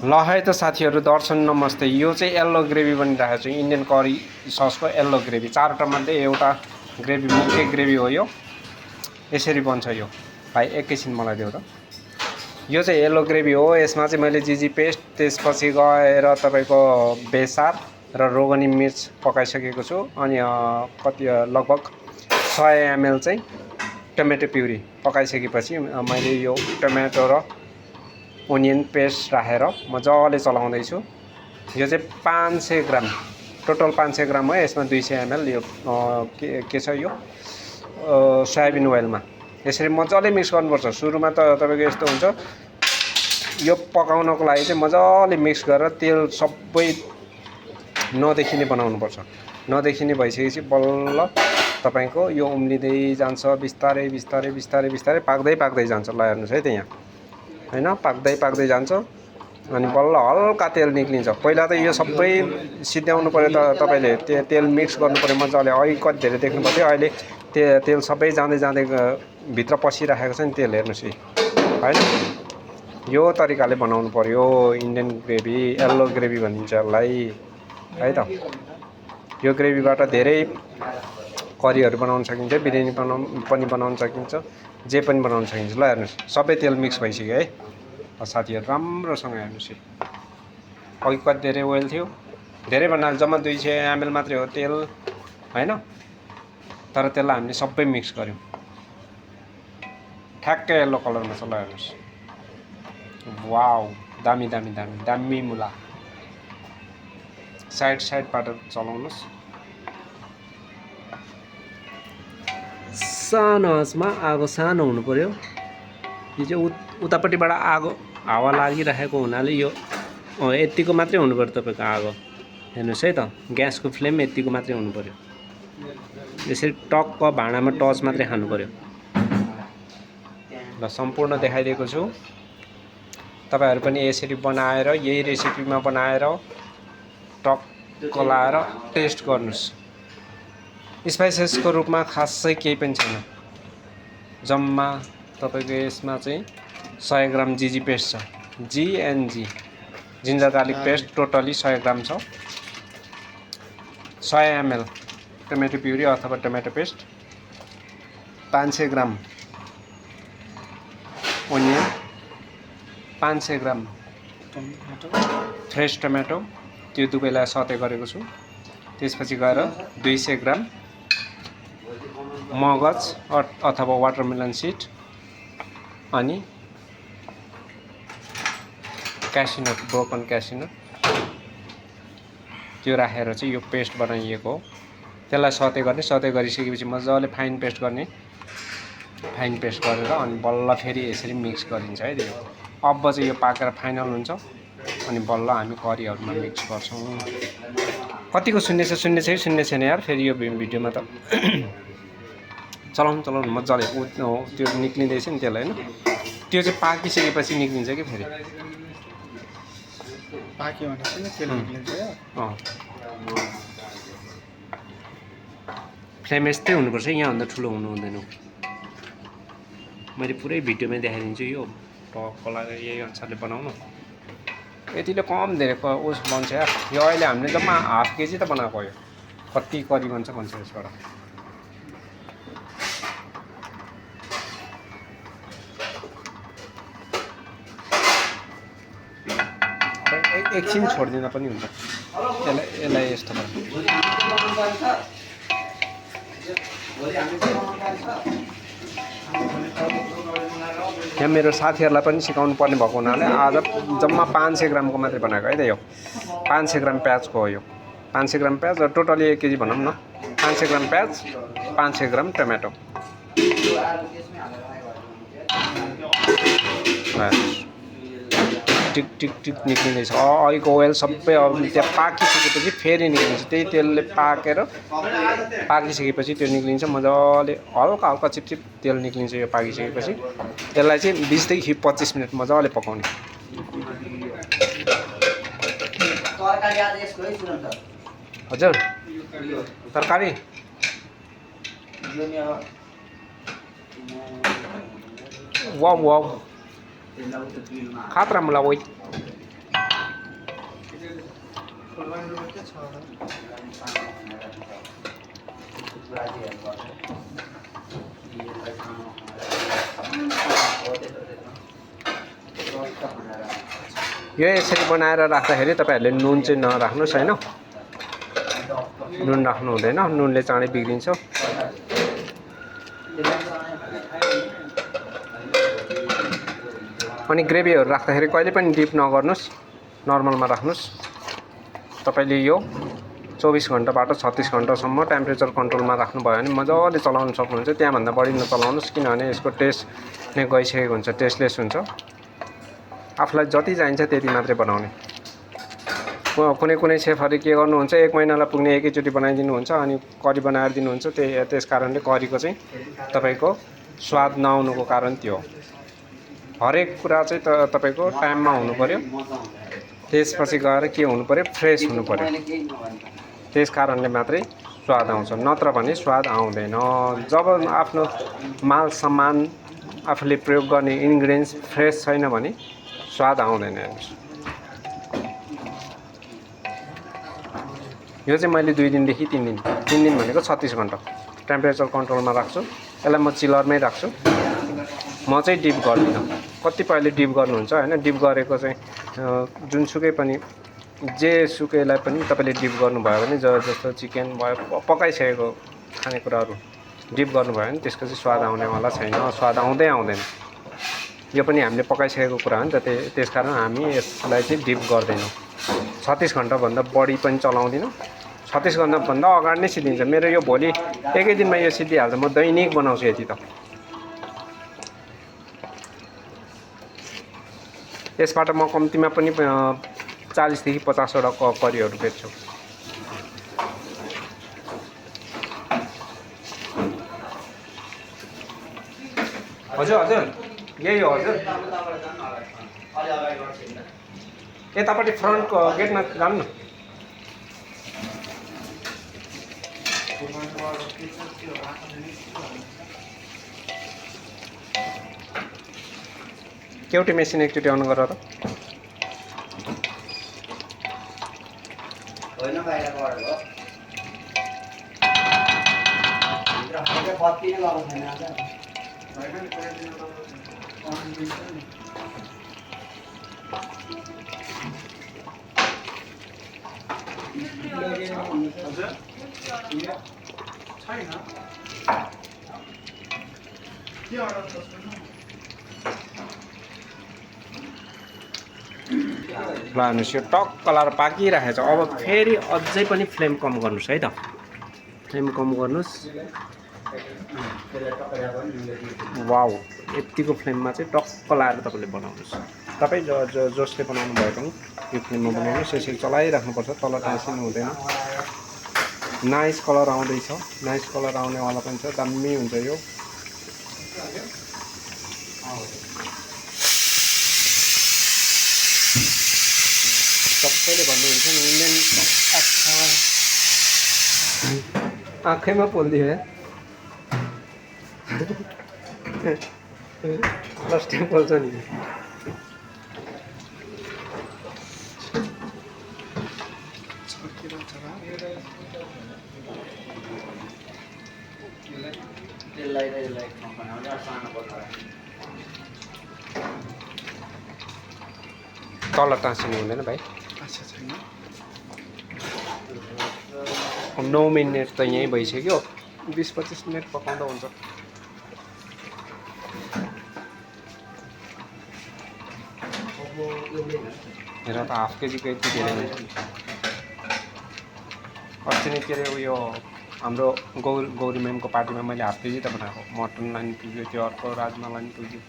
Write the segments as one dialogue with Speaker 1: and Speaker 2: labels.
Speaker 1: ल है त साथीहरू, दर्शन नमस्ते। यो चाहिँ येल्लो ग्रेभी बनिरहेको छु, इन्डियन करी ससको येल्लो ग्रेभी। चारवटा मध्ये एउटा ग्रेभी मुख्य ग्रेभी हो यो। यसरी बन्छ यो। भाइ एकैछिन मलाई देऊ त। यो चाहिँ येल्लो ग्रेभी हो। यसमा चाहिँ मैले जिजी पेस्ट, त्यसपछि गएर तपाईँको बेसार र रोगनी मिर्च पकाइसकेको छु। अनि कति लगभग 100 ml चाहिँ टमेटो प्युरी पकाइसकेपछि मैले यो टमेटो र ओनियन पेस्ट राखेर मजाले चलाउँदैछु। यो चाहिँ 500 ग्राम, टोटल 500 ग्राम हो। यसमा 200 ml यो के छ यो सोयाबिन ओइलमा यसरी मजाले मिक्स गर्नुपर्छ। सुरुमा त तपाईँको यस्तो हुन्छ, यो पकाउनको लागि चाहिँ मजाले मिक्स गरेर तेल सबै नदेखिने बनाउनुपर्छ। नदेखिने भइसकेपछि बल्ल तपाईँको यो उम्लिँदै जान्छ, बिस्तारै बिस्तारै बिस्तारै बिस्तारै पाक्दै जान्छ। ल हेर्नुहोस् है त यहाँ, हैन, पाक्दै जान्छ अनि बल्ल हल्का तेल निक्लिन्छ। पहिला त यो सबै सिद्ध्याउनु पर्यो त तपाईँले, तेल मिक्स गर्नु पर्यो मजाले। अघि कति धेरै देख्नु पर्थ्यो, अहिले तेल सबै जाँदै भित्र पसिराखेको छ नि तेल, हेर्नुहोस् है। यो तरिकाले बनाउनु पर्यो इन्डियन ग्रेभी, येल्लो ग्रेभी भनिन्छ यसलाई है त। यो ग्रेभीबाट धेरै करीहरू बनाउन सकिन्छ, बिरयानी पनि बनाउन सकिन्छ, जे पनि बनाउन सकिन्छ। ल हेर्नुहोस्, सबै तेल मिक्स भइसक्यो है साथीहरू, राम्रोसँग हेर्नुहोस्। अघि कति धेरै ओइल थियो, धेरै भन्नाले जम्मा 200 ml मात्रै हो तेल, हैन। तर त्यसलाई हामीले सबै मिक्स गर्यौँ, ठ्याक्कै येल्लो कलरमा छ। ल हेर्नुहोस्, वाउ, दामी दामी दामी दामी मुला। साइडबाट चलाउनुहोस्। सानो आँचमा आगो सानो हुनु पर्यो। यो चाहिँ उतापट्टिबाट आगो हावा लागिरहेको हुनाले यो यतिको मात्रै हुनु पर्यो तपाईँको आगो, हेर्नुहोस् है त। ग्यासको फ्लेम यतिको मात्रै हुनु पर्यो। यसरी टक्क भाँडामा टच मात्रै खानु पर्यो। ल सम्पूर्ण देखाइदिएको छु। तपाईँहरू पनि यसरी बनाएर, यही रेसिपीमा बनाएर टक्क लाएर टेस्ट गर्नुहोस्। स्पाइसेसको रूपमा खासै केही पनि छैन। जम्मा तपाईँको यसमा चाहिँ 100 ग्राम जिजी पेस्ट छ, जिएनजी जिन्जर गार्लिक पेस्ट टोटली 100 ग्राम छ। 100 ml टमेटो प्युरी अथवा टमेटो पेस्ट, 500 ग्राम ओनियन, 500 ग्राम फ्रेस टमेटो, त्यो दुवैलाई सटे गरेको छु। त्यसपछि गएर 200 ग्राम मगज अथवा वाटरमेलन सिड, अनि क्यासिनट, ब्रोकन क्यासिनट, त्यो राखेर चाहिँ यो पेस्ट बनाइएको हो। त्यसलाई सटे गर्ने, सटे गरिसकेपछि मजाले फाइन पेस्ट गर्ने, फाइन पेस्ट गरेर अनि बल्ल फेरि यसरी मिक्स गरिन्छ है। अब चाहिँ यो पाकेर फाइनल हुन्छ अनि बल्ल हामी करीहरूमा मिक्स गर्छौँ। कतिको सुन्ने छ कि सुन्ने छैन यार, फेरि यो भिडियोमा त चलाउनु मजाले त्यो निक्लिँदैछ नि तेल, होइन। त्यो चाहिँ पाकिसकेपछि निक्लिन्छ कि फेरि
Speaker 2: पाक्यो भने चाहिँ तेल निक्लिन्छ।
Speaker 1: फ्लेम यस्तै हुनुपर्छ, यहाँभन्दा ठुलो हुनु हुँदैन। मैले पुरै भिडियोमै देखाइदिन्छु। यो टक्कलाई यही अनुसारले बनाउनु। यतिले कम धेरै उस बन्छ यार। यो अहिले हामीले जम्मा ½ केजी त बनाएको हो। यो कति करी बन्छ यसबाट। एकछिन छोडिदिँदा पनि हुन्छ। यसलाई यस्तो गर्नु। यहाँ मेरो साथीहरूलाई पनि सिकाउनु पर्ने भएको हुनाले आज जम्मा 500 ग्रामको मात्रै बनाएको है त। यो 500 ग्राम प्याजको हो। यो 500 ग्राम प्याज र टोटली 1 केजी भनौँ न। 500 ग्राम प्याज, 500 ग्राम टमेटो। टिक टिक टिक निक्लिँदैछ। अहिलेको ओइल सबै अब त्यहाँ पाकिसकेपछि फेरि निक्लिन्छ। त्यही तेलले पाकिसकेपछि त्यो निक्लिन्छ मजाले, हल्का हल्का चिपचिप तेल निक्लिन्छ। यो पाकिसकेपछि त्यसलाई चाहिँ 20 देखि 25 मिनट मजाले पकाउने। हजुर, तरकारी वाउ वाउ, खतरा मुला वही।
Speaker 2: फुलबारी रोड चाहिँ छ होला।
Speaker 1: यो यसरी बनाएर राख्दाखेरि तपाईँहरूले नुन चाहिँ नराख्नुहोस् हैन। नुन राख्नु हुँदैन, नुनले चाँडै बिग्रिन्छ। अनि ग्रेभीहरू राख्दाखेरि कहिले पनि डिप नगर्नुहोस्, नर्मलमा राख्नुहोस्। तपाईँले यो 24 घण्टाबाट 36 घण्टासम्म टेम्परेचर कन्ट्रोलमा राख्नुभयो भने मजाले चलाउन सक्नुहुन्छ। त्यहाँभन्दा बढी नचलाउनुहोस्, किनभने यसको टेस्ट नै गइसकेको हुन्छ, टेस्टलेस हुन्छ। आफूलाई जति चाहिन्छ त्यति मात्रै बनाउने। कुनै सेफहरूले के गर्नुहुन्छ, 1 महिनालाई पुग्ने एकैचोटि बनाइदिनुहुन्छ अनि करी बनाएर दिनुहुन्छ। त्यस कारणले करीको चाहिँ तपाईँको स्वाद नआउनुको कारण त्यो हो। हरेक कुरा चाहिँ तपाईँको टाइममा हुनु पर्यो। त्यसपछि गएर के हुनु पर्यो, फ्रेस हुनु पर्यो। त्यस कारणले मात्रै स्वाद आउँछ, नत्र भने स्वाद आउँदैन। जब आफ्नो माल सामान आफूले प्रयोग गर्ने इन्ग्रेडियन्ट्स फ्रेस छैन भने स्वाद आउँदैन। हेर्नुहोस्, यो चाहिँ मैले 2 दिनदेखि 3 दिन, 3 दिन भनेको 36 घण्टा टेम्परेचर कन्ट्रोलमा राख्छु। यसलाई म चिलरमै राख्छु। म चाहिँ डिप गर्दिनँ। कतिपयले डिप गर्नुहुन्छ हैन। डिप गरेको चाहिँ जुनसुकै पनि जेसुकैलाई पनि तपाईँले डिप गर्नुभयो भने जस्तो चिकन भयो, पकाइसकेको खानेकुराहरू डिप गर्नुभयो भने त्यसको चाहिँ स्वाद आउनेवाला छैन, स्वाद आउँदैन। यो पनि हामीले पकाइसकेको कुरा हो नि त, त्यसकारण हामी यसलाई चाहिँ डिप गर्दैनौँ। 36 घण्टाभन्दा बढी पनि चलाउँदिनँ। 36 घण्टाभन्दा अगाडि नै सिद्धिन्छ। मेरो यो भोलि एकै दिनमा यो सिद्धिहाल्छ। म दैनिक बनाउँछु यति त। यसबाट म कम्तीमा पनि 40 देखि 50 वटा करीहरू बेच्छु। हजुर यही हो हजुर। यतापट्टि फ्रन्टको गेटमा जानु न। एउटै मेसिन एकचोटि अन गर त।
Speaker 3: होइन बाहिर गरेको भित्र बत्ती नै लगाएको छैन आज।
Speaker 1: ल हेर्नुहोस्, यो टक्क लाएर पाकिरहेको छ। अब फेरि अझै पनि फ्लेम कम गर्नुहोस् है त। फ्लेम कम गर्नुहोस्। वाउ, यतिको फ्लेममा चाहिँ टक्क लाएर तपाईँले बनाउनुहोस्। तपाईँ जसले बनाउनु भयो पनि यो फ्लेममा बनाउनुहोस्। यसरी चलाइराख्नुपर्छ, तल टाँसिनु हुँदैन। नाइस कलर आउँदैछ, नाइस कलर आउनेवाला पनि छ। दामी हुन्छ यो। सबैले भन्नुहुन्छ नि इन्डियन आँखैमा पोलिदियो है। लास्टिङ पोल्छ नि। तल टाँसिनु हुँदैन भाइ। 9 मिनट त यहीँ भइसक्यो। 20-25 मिनट पकाउँदा हुन्छ। हेर त हाफ केजीको यति धेरै हुन्छ। अस्ति नै के अरे उयो हाम्रो गौरी म्यामको पार्टीमा मैले हाफ केजी त बनाएको। मटन लानु पुग्यो, त्यो अर्को राजमा लानु पुग्यो।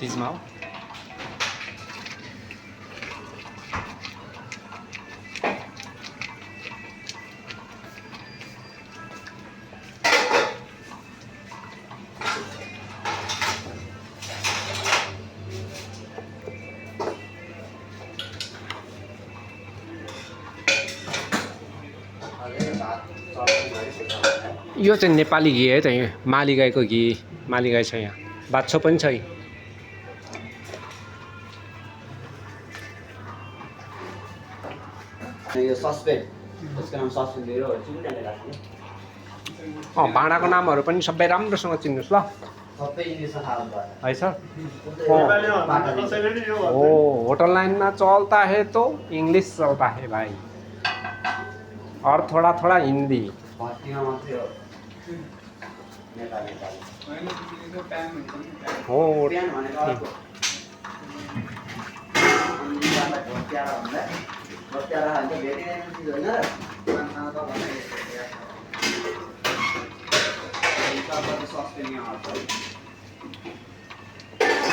Speaker 1: तिजमा हो। यो चाहिँ नेपाली घी है त। यहाँ माली गाईको घी, माली गाई छ यहाँ। बाछो पनि छ।
Speaker 3: यो सस्पेन्ड त्यसको नाम सस्पेन्ड दिएर चुकुटाले राख्ने
Speaker 1: भाँडाको नामहरू पनि सबै राम्रोसँग चिन्नुहोस् ल
Speaker 3: सबै इङ्ग्लिसमा थाहा हुन्छ
Speaker 1: है सर
Speaker 2: नेपालीमा भन्दा कसैले नि यो
Speaker 1: ओ होटल लाइन में चलता है तो इंग्लिश चलता है भाई और थोड़ा थोड़ा हिंदी
Speaker 3: भर्तीमा मात्रै हो नेपाली
Speaker 1: हो
Speaker 3: बिहान भनेको अर्को अनि यिनीहरूलाई भोट्याएर भन्दा भोट्याएर भन्छ भेटिँदैन चिज होइन र सस्पेन्ड यहाँ आउँछ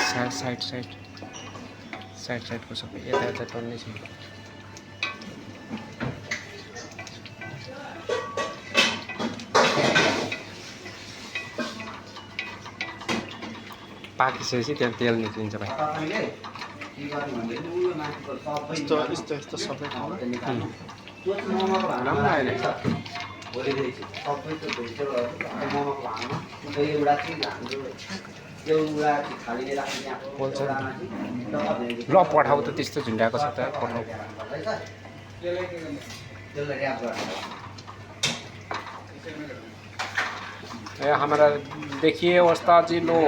Speaker 1: side side side side side को सब यता यता टन्ने छ पाकिसकेपछि त्यहाँ तेल निस्किन्छ भाइ
Speaker 3: तपाईँले के गर्नु भन्दाखेरि उयो माथिको सबै
Speaker 2: यस्तो सबै ठाउँमा
Speaker 3: त्यो चाहिँ मोमोको भाँडामा
Speaker 1: राम्रो आएन।
Speaker 3: भोलिदेखि सबै त्यो भेजिटेबलहरू मोमोको भाँडामा त्यो एउटा चाहिँ हाम्रो एउटा चाहिँ खालीले राख्ने त्यहाँ
Speaker 1: पोल्छ नि।
Speaker 3: एउटामा चाहिँ डब्बा भेजिटेबल
Speaker 1: ल पठाऊ त त्यस्तो झुन्ड्याएको छ त पठाऊ
Speaker 3: है सर त्यसलाई ऱ्याप गर्नु
Speaker 1: ये हमारा देखिए उस्ताद जी लो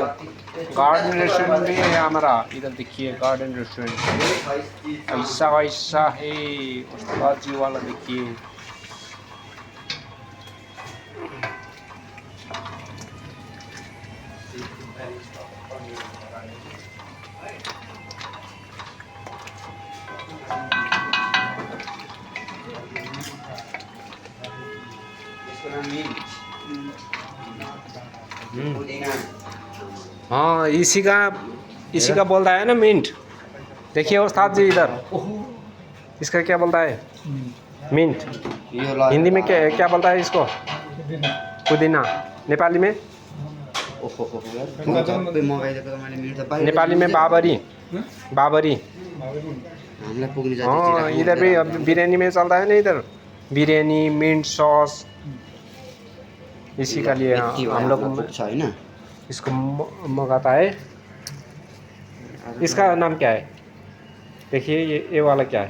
Speaker 1: गार्डन रेस्टोरेंट भी है हमारा इधर देखिए गार्डन रेस्टोरेंट ऐसा ऐसा है उस्ताद जी वाला देखिए
Speaker 3: यसको नाम मिन्ट पुदिना
Speaker 1: हाँ इसी का बोलता है ना मिंट देखिए उस्ताद जी इधर इसका क्या बोलता है मिंट
Speaker 3: यो
Speaker 1: हिंदी में क्या बोलता है इसको पुदीना नेपाली में
Speaker 3: ओहो मोबाइलको त मैले मिन्ट त बाहिर
Speaker 1: नेपाली में बाबरी बाबरी
Speaker 3: हामीलाई पुग्ने जाति
Speaker 1: हाँ इधर भी अब बिरयानी में चलता है ना इधर बिरयानी मिंट सॉस इसी का लिए हम लोग
Speaker 3: पुग्छ हैन
Speaker 1: इसको मंगाता है इसका नाम क्या है देखिए ये वाला क्या है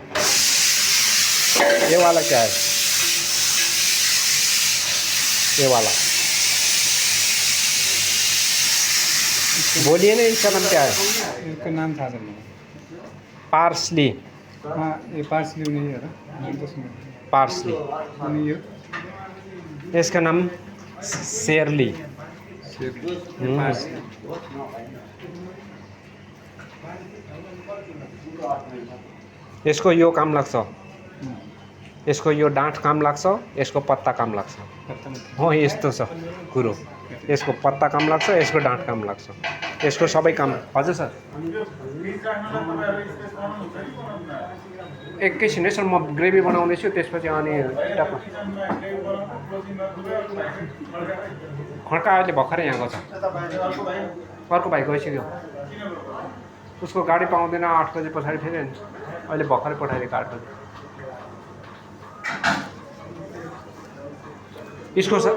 Speaker 1: ये वाला क्या है ये वाला बोलिए ना इसका नाम क्या है
Speaker 2: यसको नाम थाहा छैन
Speaker 1: पार्सली
Speaker 2: यो पार्सली नहीं हो र
Speaker 1: पार्सली
Speaker 2: अनि यो
Speaker 1: इसका नाम शेरली यसको यो काम लाग्छ यसको यो डाँठ काम लाग्छ यसको पत्ता काम लाग्छ हो यस्तो छ कुरो यसको पत्ता काम लाग्छ यसको डाँठ काम लाग्छ यसको सबै काम हजुर सर एकैछिन है सर म ग्रेभी बनाउँदैछु त्यसपछि अनि खड्का अहिले भर्खरै यहाँ गएको छ अर्को भाइ गइसक्यो उसको गाडी पाउँदैन 8 बजे पछाडि फेरि अहिले भर्खरै पठाइदिएको 8 बजे इसको सर